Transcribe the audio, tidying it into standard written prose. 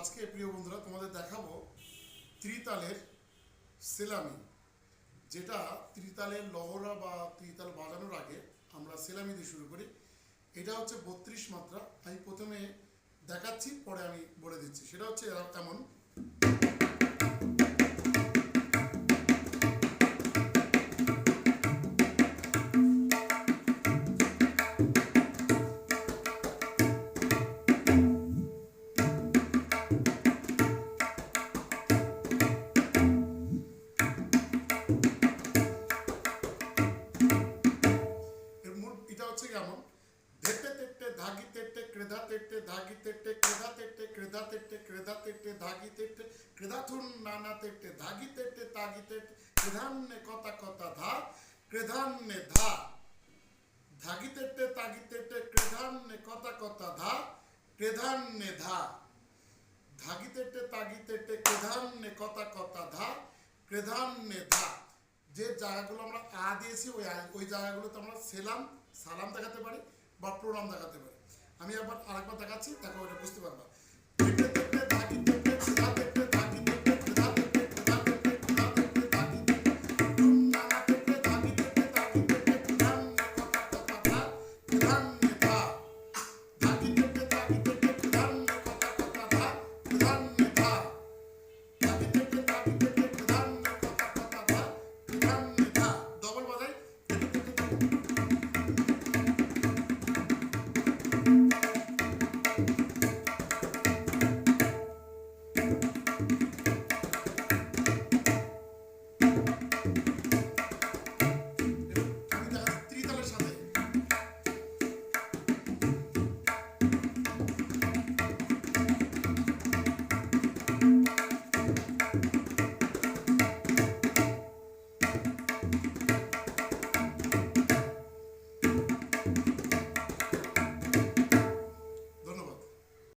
আজকে প্রিয় বন্ধুরা তোমাদের দেখাবো ত্রিতালের সেলামি, যেটা ত্রিতালের লহরা বা ত্রিতাল বাজানোর আগে আমরা সেলামি দিয়ে শুরু করি। এটা হচ্ছে 32 মাত্রা। আমি প্রথমে দেখাচ্ছি, পরে আমি বলে দিচ্ছি। সেটা হচ্ছে এমন। এটা হচ্ছে কেমন: ধেটে তেটে ধাগি তেটে ক্রেধা তেটে ধাগি তেটে ক্রেধা তেটে ক্রেধা তেটে ক্রেধা তেটে ধাগি তেটে ক্রেধাথুন নানা তেটে ধাগি তেটে তাগি তেটে ক্রেধান্নে কথা কথা ধা ক্রেধান্নে ধা ধাগি তেটে তাগি তেটে ক্রেধান্নে কথা কথা ধা ক্রেধান্নে ধা ধাগি তেটে তাগি তেটে ক্রেধান্নে কথা কথা ধা ক্রেধান্নে ধা। যে জায়গাগুলো আমরা আ দিয়েছি ওই জায়গাগুলোতে আমরা সালাম দেখাতে পারি বা প্রণাম দেখাতে পারি। আমি আরেকবার দেখাচ্ছি, দেখো ওটা বুঝতে পারবা।